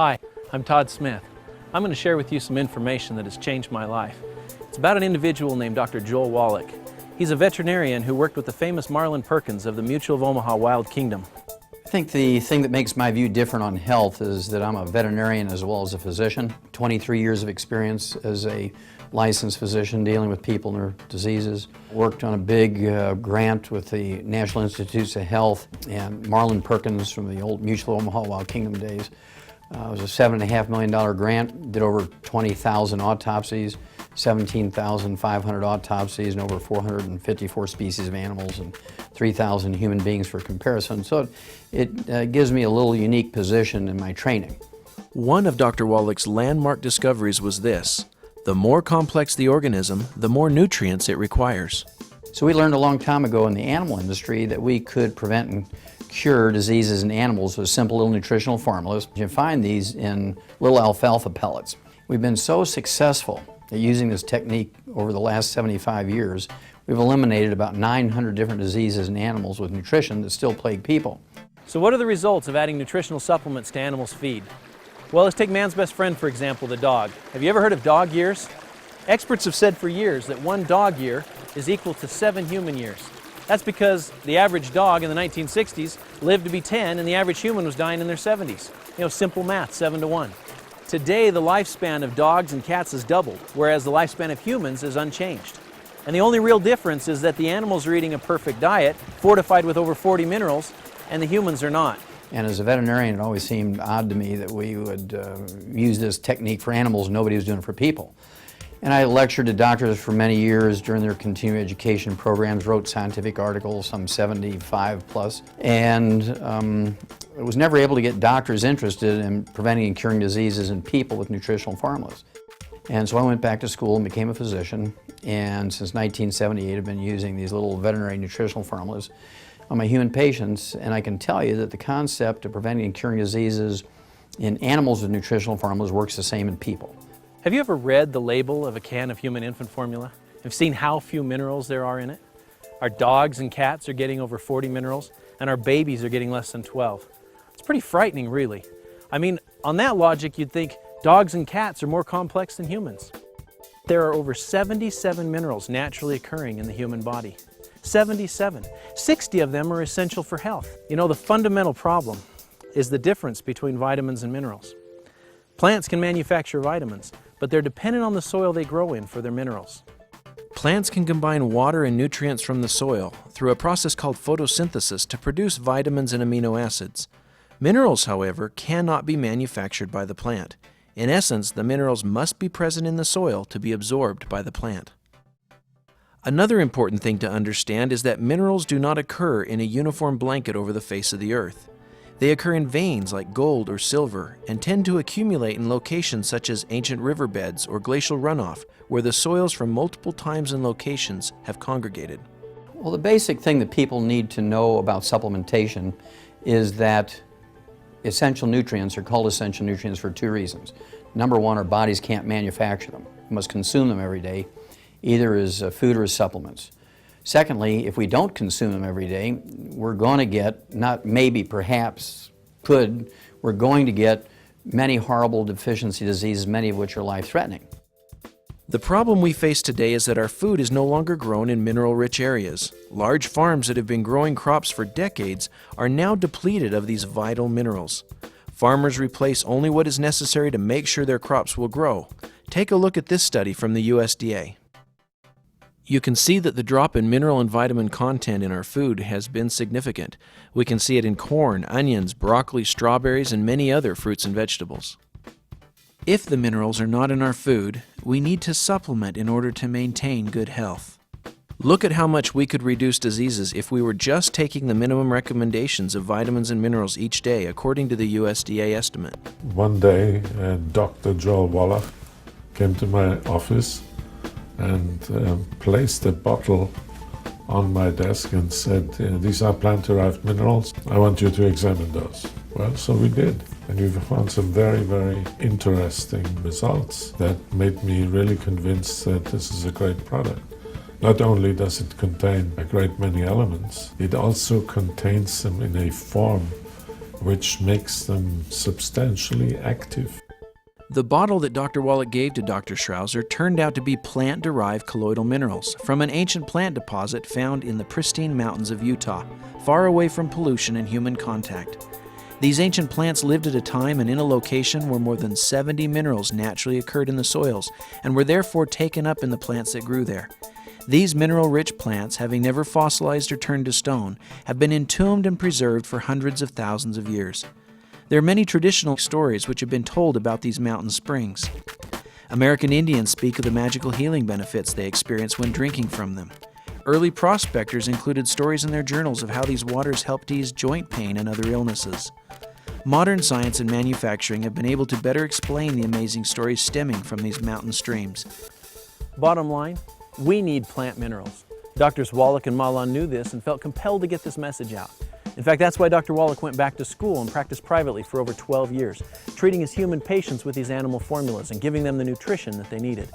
Hi, I'm Todd Smith. I'm going to share with you some information that has changed my life. It's about an individual named Dr. Joel Wallach. He's a veterinarian who worked with the famous Marlin Perkins of the Mutual of Omaha Wild Kingdom. I think the thing that makes my view different on health is that I'm a veterinarian as well as a physician. 23 years of experience as a licensed physician dealing with people and their diseases. Worked on a big grant with the National Institutes of Health and Marlin Perkins from the old Mutual of Omaha Wild Kingdom days. It was a $7.5 million grant, did over 20,000 autopsies, 17,500 autopsies, and over 454 species of animals and 3,000 human beings for comparison. So it gives me a little unique position in my training. One of Dr. Wallach's landmark discoveries was this: the more complex the organism, the more nutrients it requires. So we learned a long time ago in the animal industry that we could prevent and cure diseases in animals with simple little nutritional formulas. You find these in little alfalfa pellets. We've been so successful at using this technique over the last 75 years, we've eliminated about 900 different diseases in animals with nutrition that still plague people. So what are the results of adding nutritional supplements to animals' feed? Well, let's take man's best friend, for example, the dog. Have you ever heard of dog years? Experts have said for years that one dog year is equal to 7 human years. That's because the average dog in the 1960s lived to be 10 and the average human was dying in their 70s. You know, simple math, 7 to 1. Today, the lifespan of dogs and cats has doubled, whereas the lifespan of humans is unchanged. And the only real difference is that the animals are eating a perfect diet, fortified with over 40 minerals, and the humans are not. And as a veterinarian, it always seemed odd to me that we would use this technique for animals and nobody was doing it for people. And I lectured to doctors for many years during their continuing education programs, wrote scientific articles, some 75 plus, and I was never able to get doctors interested in preventing and curing diseases in people with nutritional formulas. And so I went back to school and became a physician, and since 1978 I've been using these little veterinary nutritional formulas on my human patients, and I can tell you that the concept of preventing and curing diseases in animals with nutritional formulas works the same in people. Have you ever read the label of a can of human infant formula? Have seen how few minerals there are in it? Our dogs and cats are getting over 40 minerals, and our babies are getting less than 12. It's pretty frightening, really. I mean, on that logic, you'd think dogs and cats are more complex than humans. There are over 77 minerals naturally occurring in the human body. 77. 60 of them are essential for health. You know, the fundamental problem is the difference between vitamins and minerals. Plants can manufacture vitamins, but they're dependent on the soil they grow in for their minerals. Plants can combine water and nutrients from the soil through a process called photosynthesis to produce vitamins and amino acids. Minerals, however, cannot be manufactured by the plant. In essence, the minerals must be present in the soil to be absorbed by the plant. Another important thing to understand is that minerals do not occur in a uniform blanket over the face of the earth. They occur in veins like gold or silver and tend to accumulate in locations such as ancient riverbeds or glacial runoff, where the soils from multiple times and locations have congregated. Well, the basic thing that people need to know about supplementation is that essential nutrients are called essential nutrients for 2 reasons. Number one, our bodies can't manufacture them. We must consume them every day, either as food or as supplements. Secondly, if we don't consume them every day, we're going to get, not maybe, perhaps, we're going to get many horrible deficiency diseases, many of which are life-threatening. The problem we face today is that our food is no longer grown in mineral-rich areas. Large farms that have been growing crops for decades are now depleted of these vital minerals. Farmers replace only what is necessary to make sure their crops will grow. Take a look at this study from the USDA. You can see that the drop in mineral and vitamin content in our food has been significant. We can see it in corn, onions, broccoli, strawberries, and many other fruits and vegetables. If the minerals are not in our food, we need to supplement in order to maintain good health. Look at how much we could reduce diseases if we were just taking the minimum recommendations of vitamins and minerals each day, according to the USDA estimate. One day, Dr. Joel Wallach came to my office and placed a bottle on my desk and said, "These are plant-derived minerals. I want you to examine those." Well, so we did. And we found some very, very interesting results that made me really convinced that this is a great product. Not only does it contain a great many elements, it also contains them in a form which makes them substantially active. The bottle that Dr. Wallach gave to Dr. Schrouser turned out to be plant-derived colloidal minerals from an ancient plant deposit found in the pristine mountains of Utah, far away from pollution and human contact. These ancient plants lived at a time and in a location where more than 70 minerals naturally occurred in the soils and were therefore taken up in the plants that grew there. These mineral-rich plants, having never fossilized or turned to stone, have been entombed and preserved for hundreds of thousands of years. There are many traditional stories which have been told about these mountain springs. American Indians speak of the magical healing benefits they experience when drinking from them. Early prospectors included stories in their journals of how these waters helped ease joint pain and other illnesses. Modern science and manufacturing have been able to better explain the amazing stories stemming from these mountain streams. Bottom line, we need plant minerals. Doctors Wallach and Malan knew this and felt compelled to get this message out. In fact, that's why Dr. Wallach went back to school and practiced privately for over 12 years, treating his human patients with these animal formulas and giving them the nutrition that they needed.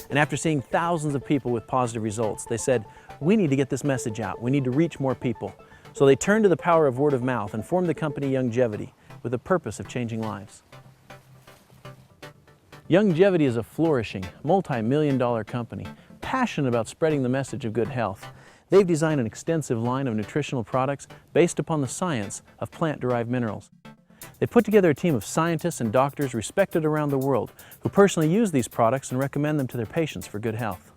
And after seeing thousands of people with positive results, they said, we need to get this message out. We need to reach more people. So they turned to the power of word of mouth and formed the company Youngevity with the purpose of changing lives. Youngevity is a flourishing, multi-million-dollar company, passionate about spreading the message of good health. They've designed an extensive line of nutritional products based upon the science of plant-derived minerals. They put together a team of scientists and doctors respected around the world who personally use these products and recommend them to their patients for good health.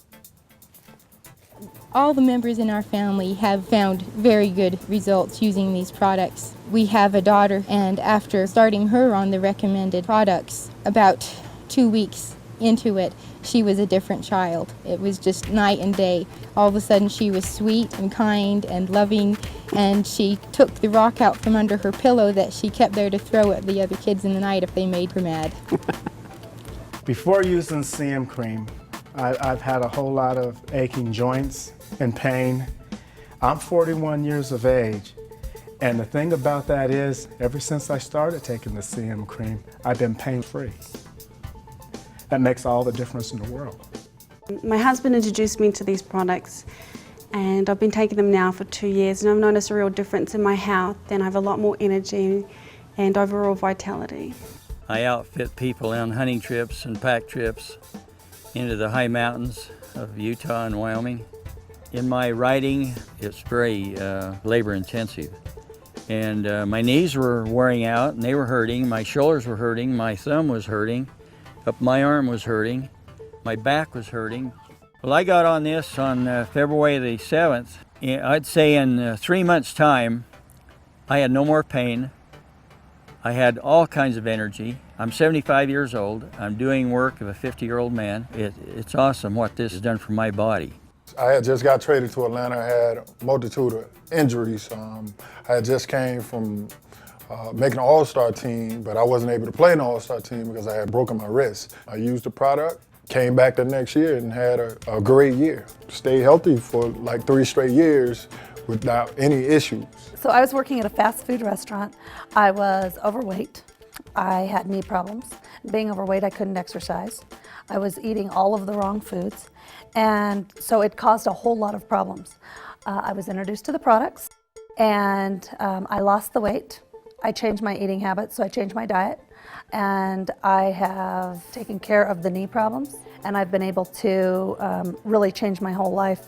All the members in our family have found very good results using these products. We have a daughter, and after starting her on the recommended products, about 2 weeks into it, she was a different child. It was just night and day. All of a sudden she was sweet and kind and loving, and she took the rock out from under her pillow that she kept there to throw at the other kids in the night if they made her mad. Before using CM cream, I've had a whole lot of aching joints and pain. I'm 41 years of age, and the thing about that is, ever since I started taking the CM cream, I've been pain-free. That makes all the difference in the world. My husband introduced me to these products, and I've been taking them now for 2 years, and I've noticed a real difference in my health, and I have a lot more energy and overall vitality. I outfit people on hunting trips and pack trips into the high mountains of Utah and Wyoming. In my riding, it's very labor intensive. And my knees were wearing out and they were hurting, my shoulders were hurting, my thumb was hurting, up my arm was hurting, my back was hurting. Well, I got on this on February the 7th. I'd say in 3 months' time, I had no more pain. I had all kinds of energy. I'm 75 years old. I'm doing work of a 50-year-old man. It's awesome what this has done for my body. I had just got traded to Atlanta. I had a multitude of injuries. I had just came from making an all-star team, but I wasn't able to play in the all-star team because I had broken my wrist. I used the product, came back the next year and had a great year. Stayed healthy for like 3 straight years without any issues. So I was working at a fast food restaurant. I was overweight. I had knee problems. Being overweight, I couldn't exercise. I was eating all of the wrong foods. And so it caused a whole lot of problems. I was introduced to the products, and I lost the weight. I changed my eating habits, so I changed my diet. And I have taken care of the knee problems, and I've been able to really change my whole life.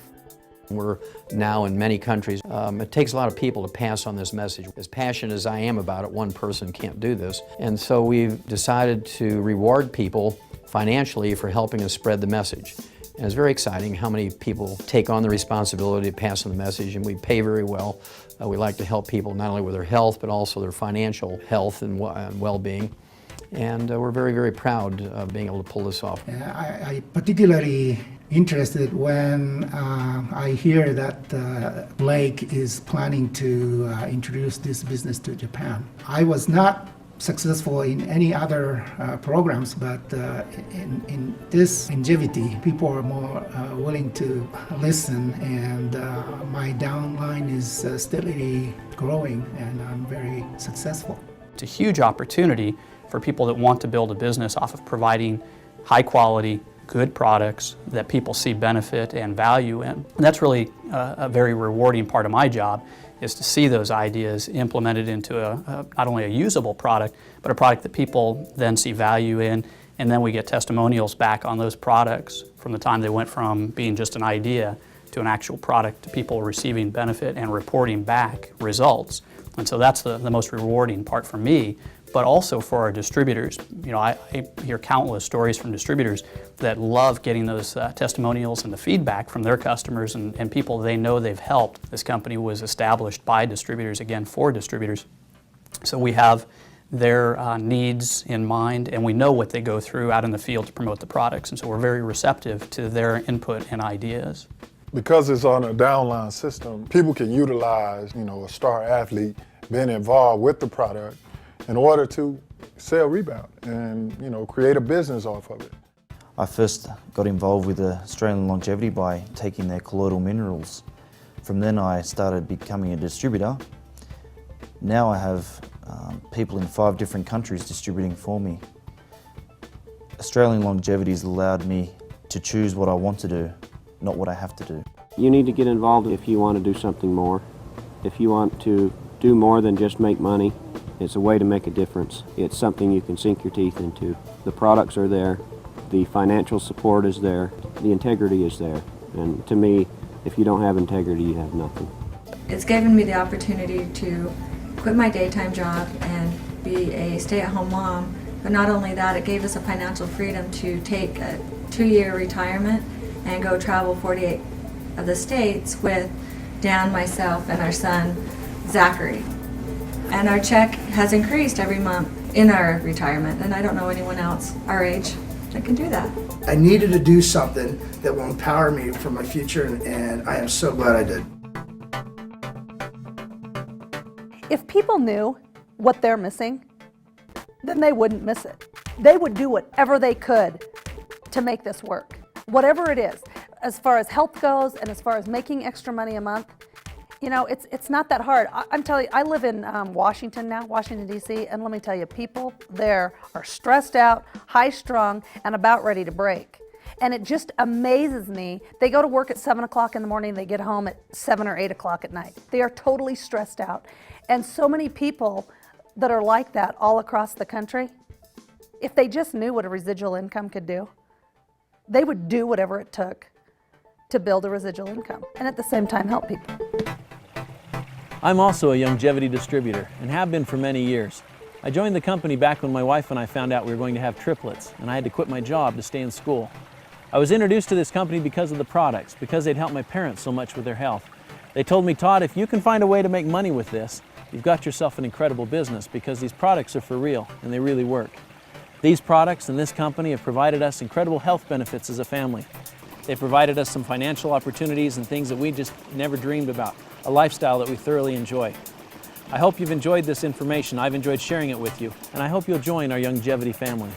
We're now in many countries. It takes a lot of people to pass on this message. As passionate as I am about it, one person can't do this. And so we've decided to reward people financially for helping us spread the message. And it's very exciting how many people take on the responsibility to pass on the message, and we pay very well. We like to help people not only with their health, but also their financial health and well-being. And we're very, very proud of being able to pull this off. I particularly interested when I hear that Blake is planning to introduce this business to Japan. I was not successful in any other programs, but in this Youngevity, people are more willing to listen, and my downline is steadily growing, and I'm very successful. It's a huge opportunity for people that want to build a business off of providing high quality, good products that people see benefit and value in. And that's really a very rewarding part of my job, is to see those ideas implemented into not only a usable product, but a product that people then see value in, and then we get testimonials back on those products from the time they went from being just an idea to an actual product, to people receiving benefit and reporting back results. And so that's the most rewarding part for me, but also for our distributors. You know, I hear countless stories from distributors that love getting those testimonials and the feedback from their customers and people they know they've helped. This company was established by distributors, again, for distributors. So we have their needs in mind, and we know what they go through out in the field to promote the products, and so we're very receptive to their input and ideas. Because it's on a downline system, people can utilize, you know, a star athlete being involved with the product in order to sell Rebound and, you know, create a business off of it. I first got involved with Australian Longevity by taking their colloidal minerals. From then I started becoming a distributor. Now I have people in 5 different countries distributing for me. Australian Longevity has allowed me to choose what I want to do, not what I have to do. You need to get involved if you want to do something more. If you want to do more than just make money, it's a way to make a difference. It's something you can sink your teeth into. The products are there, the financial support is there, the integrity is there. And to me, if you don't have integrity, you have nothing. It's given me the opportunity to quit my daytime job and be a stay-at-home mom. But not only that, it gave us a financial freedom to take a 2-year retirement and go travel 48 of the states with Dan, myself, and our son, Zachary. And our check has increased every month in our retirement, and I don't know anyone else our age that can do that. I needed to do something that will empower me for my future, and I am so glad I did. If people knew what they're missing, then they wouldn't miss it. They would do whatever they could to make this work, whatever it is. As far as health goes and as far as making extra money a month, you know, it's not that hard. I'm telling you, I live in Washington now, Washington, D.C., and let me tell you, people there are stressed out, high-strung, and about ready to break. And it just amazes me. They go to work at 7 o'clock in the morning, they get home at 7 or 8 o'clock at night. They are totally stressed out. And so many people that are like that all across the country, if they just knew what a residual income could do, they would do whatever it took to build a residual income and at the same time help people. I'm also a Youngevity distributor and have been for many years. I joined the company back when my wife and I found out we were going to have triplets, and I had to quit my job to stay in school. I was introduced to this company because of the products, because they'd helped my parents so much with their health. They told me, Todd, if you can find a way to make money with this, you've got yourself an incredible business, because these products are for real and they really work. These products and this company have provided us incredible health benefits as a family. They've provided us some financial opportunities and things that we just never dreamed about, a lifestyle that we thoroughly enjoy. I hope you've enjoyed this information. I've enjoyed sharing it with you, and I hope you'll join our Youngevity family.